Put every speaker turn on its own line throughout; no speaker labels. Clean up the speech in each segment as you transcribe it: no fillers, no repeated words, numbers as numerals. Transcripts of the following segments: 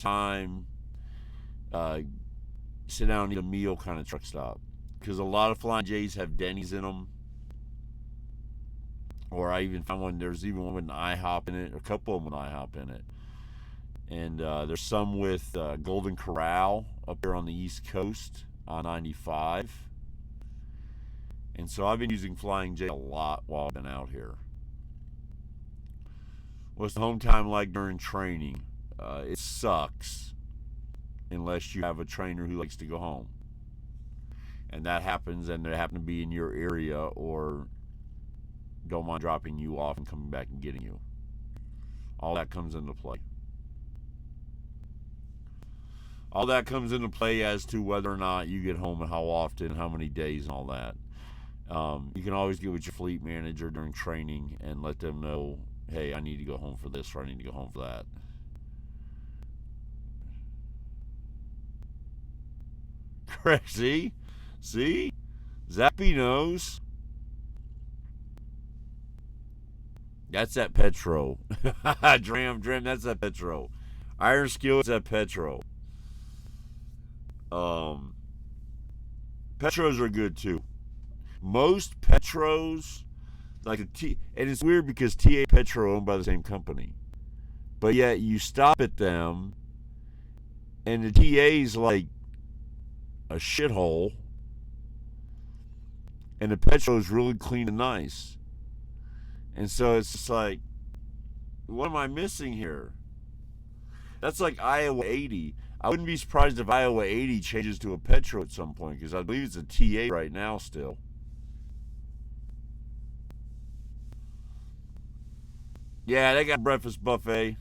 time, uh, sit down and eat a meal kind of truck stop. Because a lot of Flying J's have Denny's in them. Or I even found one, there's even one with an IHOP in it, or a couple of them with IHOP in it. And there's some with Golden Corral up here on the East Coast on 95. And so I've been using Flying J a lot while I've been out here. What's the home time like during training? It sucks unless you have a trainer who likes to go home. And that happens, and they happen to be in your area or don't mind dropping you off and coming back and getting you. All that comes into play. All that comes into play as to whether or not you get home and how often, how many days, and all that. You can always get with your fleet manager during training and let them know, hey, I need to go home for this or I need to go home for that. Correct. See? Zappy knows. That's that Petro. Dram, that's that Petro. Iron Skill is that Petro. Petros are good too. Most Petros, like and it's weird because TA Petro owned by the same company, but yet you stop at them, and the TA's like a shithole, and the Petro's really clean and nice, and so it's just like, what am I missing here? That's like Iowa 80. I wouldn't be surprised if Iowa 80 changes to a Petro at some point because I believe it's a TA right now still. Yeah, they got breakfast buffet.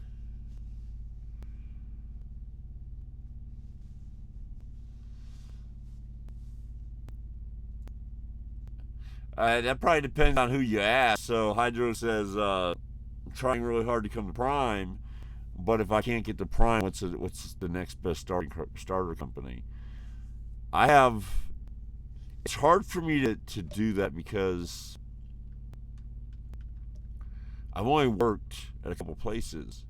That probably depends on who you ask. So Hydro says, I'm trying really hard to come to Prime, but if I can't get to Prime, what's the next best starter company? It's hard for me to do that because I've only worked at a couple places.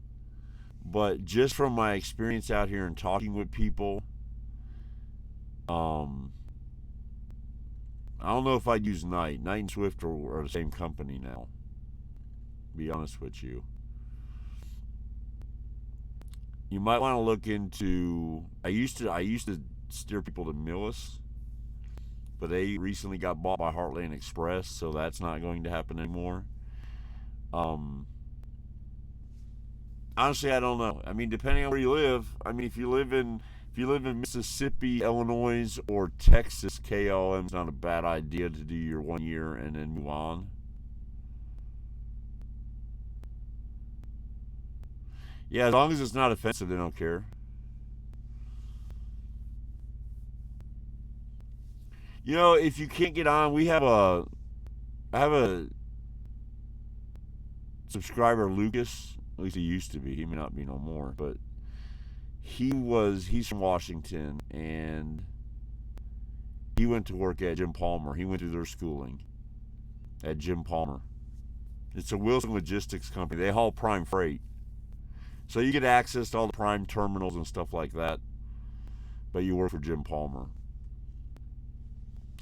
But just from my experience out here and talking with people, I don't know if I'd use Knight. Knight and Swift are the same company now. To be honest with you. You might want to look into. I used to steer people to Millis, but they recently got bought by Heartland Express, so that's not going to happen anymore. Honestly, I don't know. I mean, depending on where you live. I mean, if you live in Mississippi, Illinois, or Texas, KLM is not a bad idea to do your 1 year and then move on. Yeah, as long as it's not offensive, they don't care. You know, if you can't get on, I have a subscriber, Lucas. At least he used to be. He may not be no more, but he's from Washington, and he went to work at Jim Palmer. He went through their schooling at Jim Palmer. It's a Wilson Logistics company. They haul prime freight. So you get access to all the prime terminals and stuff like that, but you work for Jim Palmer.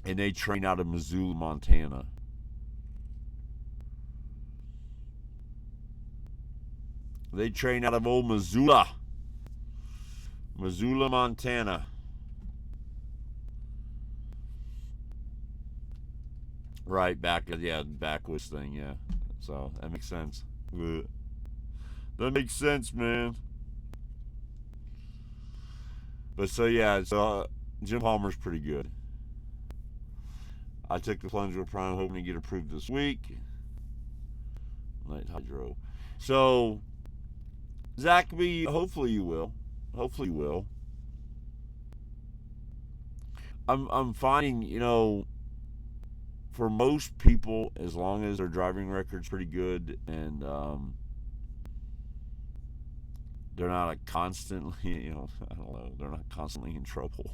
And they train out of Missoula, Montana. They train out of old Missoula, Montana. Right, backwoods thing, yeah. So that makes sense. That makes sense, man. But so yeah, Jim Palmer's pretty good. I took the plunge with Prime, hoping to get approved this week. Light Hydro. So, Zachary, hopefully you will. Hopefully you will. I'm finding, for most people, as long as their driving record's pretty good and they're not constantly, I don't know, they're not constantly in trouble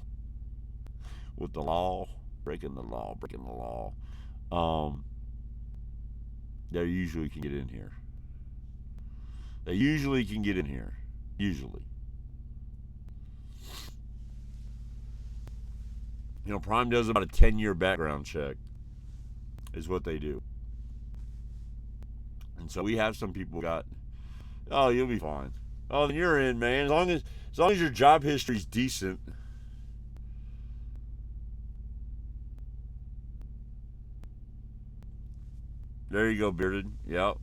with the law, breaking the law. They usually can get in here. Usually. Prime does about a 10-year background check, is what they do. And so we have some people got, oh, you'll be fine. Oh, then you're in, man. As long as your job history's decent. There you go, bearded. Yep.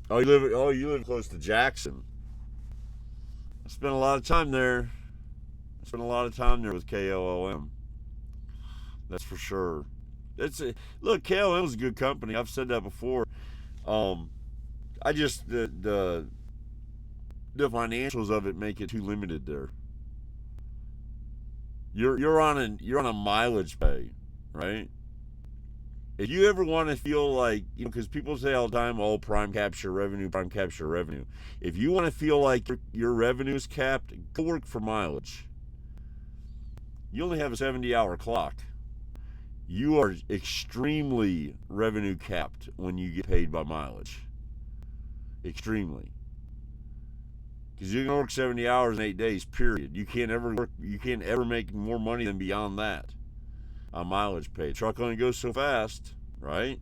You live close to Jackson. I spent a lot of time there. With KOLM. That's for sure. Look, KLM is a good company. I've said that before. I just the financials of it make it too limited there. You're on a mileage pay, right? If you ever want to feel like, because people say all the time, oh, prime capture revenue. If you want to feel like your revenue is capped, go work for mileage. You only have a 70-hour clock. You are extremely revenue capped when you get paid by mileage. Extremely. Because you can work 70 hours in 8 days, period. You can't ever make more money than beyond that on mileage paid. Truck only goes so fast, right?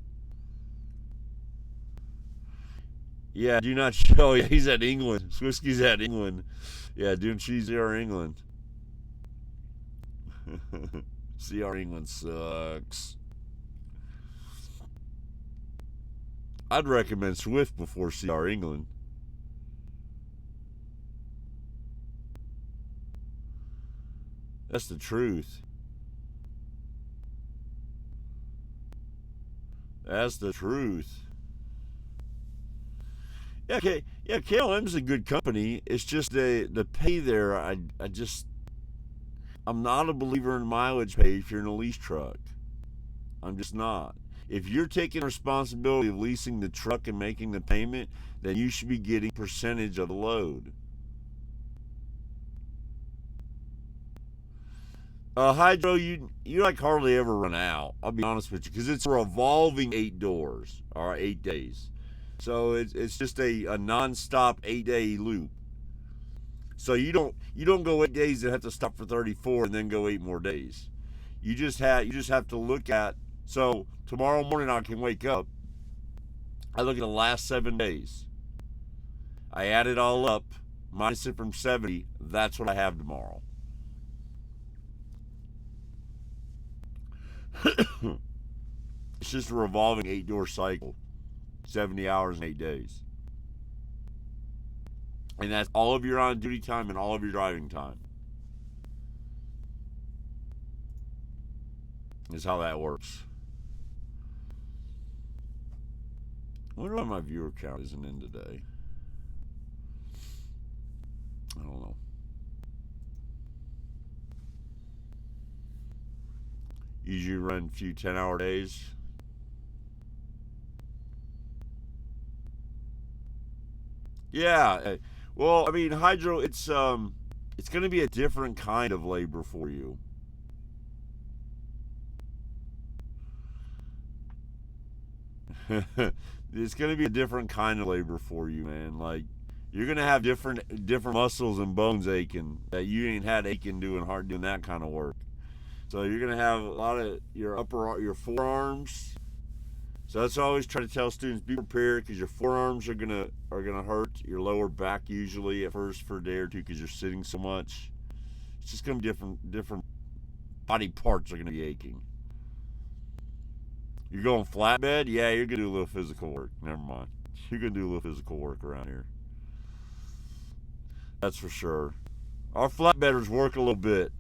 Yeah, do not show. Yeah, he's at England. Swisky's at England. Yeah, doing CR England. CR England sucks. I'd recommend Swift before CR England. That's the truth. That's the truth. Yeah, okay. Yeah, KLM's a good company. It's just the pay there. I'm not a believer in mileage pay if you're in a lease truck. I'm just not. If you're taking responsibility of leasing the truck and making the payment, then you should be getting percentage of the load. Hydro, you like hardly ever run out. I'll be honest with you, because it's a revolving 8 doors or 8 days, so it's just a non-stop 8-day loop. So you don't go 8 days and have to stop for 34 and then go 8 more days. You just have to look at. So tomorrow morning I can wake up. I look at the last 7 days. I add it all up, minus it from 70. That's what I have tomorrow. It's just a revolving 8-door cycle, 70 hours and 8 days. And that's all of your on duty time and all of your driving time. Is how that works. I wonder why my viewer count isn't in today. I don't know. Usually run a few 10-hour days. Yeah. Well, I mean, hydro, it's going to be a different kind of labor for you. It's going to be a different kind of labor for you, man. Like, you're going to have different muscles and bones aching that you ain't had aching doing that kind of work. So you're going to have a lot of your forearms. So that's why I always try to tell students, be prepared, because your forearms are gonna hurt. Your lower back usually at first for a day or two, because you're sitting so much. It's just gonna be different body parts are gonna be aching. You're going flatbed? Yeah, you're gonna do a little physical work. Never mind. You're gonna do a little physical work around here. That's for sure. Our flatbedders work a little bit.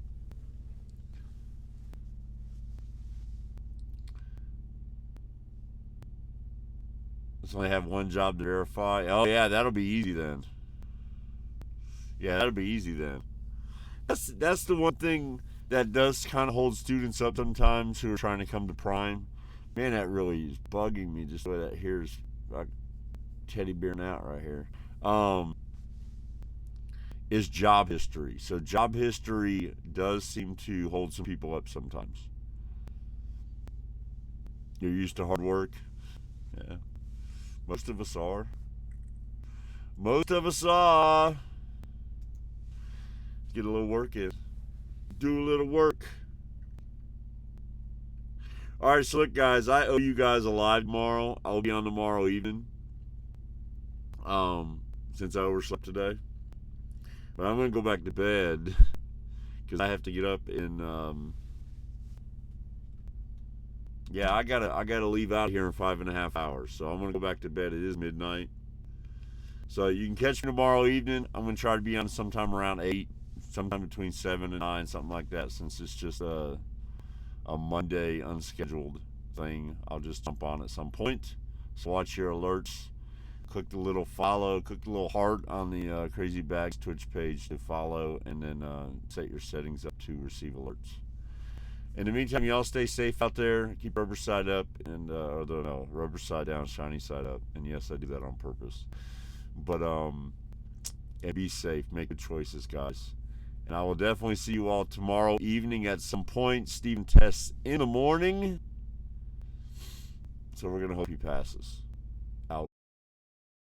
Let's only have one job to verify. Oh yeah, that'll be easy then. That's the one thing that does kind of hold students up sometimes who are trying to come to Prime. Man, that really is bugging me, just the way that here's like teddy bearing out right here. Is job history. So job history does seem to hold some people up sometimes. You're used to hard work. Yeah. Most of us are. Get a little work in. do a little work. All right, so look, guys, I owe you guys a live tomorrow. I'll be on tomorrow evening. Since I overslept today, but I'm gonna go back to bed because I have to get up and yeah, I gotta leave out here in 5.5 hours. So I'm gonna go back to bed. It is midnight. So you can catch me tomorrow evening. I'm gonna try to be on sometime around 8, sometime between 7 and 9, something like that. Since it's just a Monday unscheduled thing, I'll just jump on at some point. So watch your alerts. Click the little follow, click the little heart on the Crazy Bags Twitch page to follow, and then set your settings up to receive alerts. In the meantime, y'all stay safe out there. Keep rubber side up, and rubber side down, shiny side up. And yes, I do that on purpose. But and be safe. Make good choices, guys. And I will definitely see you all tomorrow evening at some point. Stephen tests in the morning, so we're gonna hope he passes.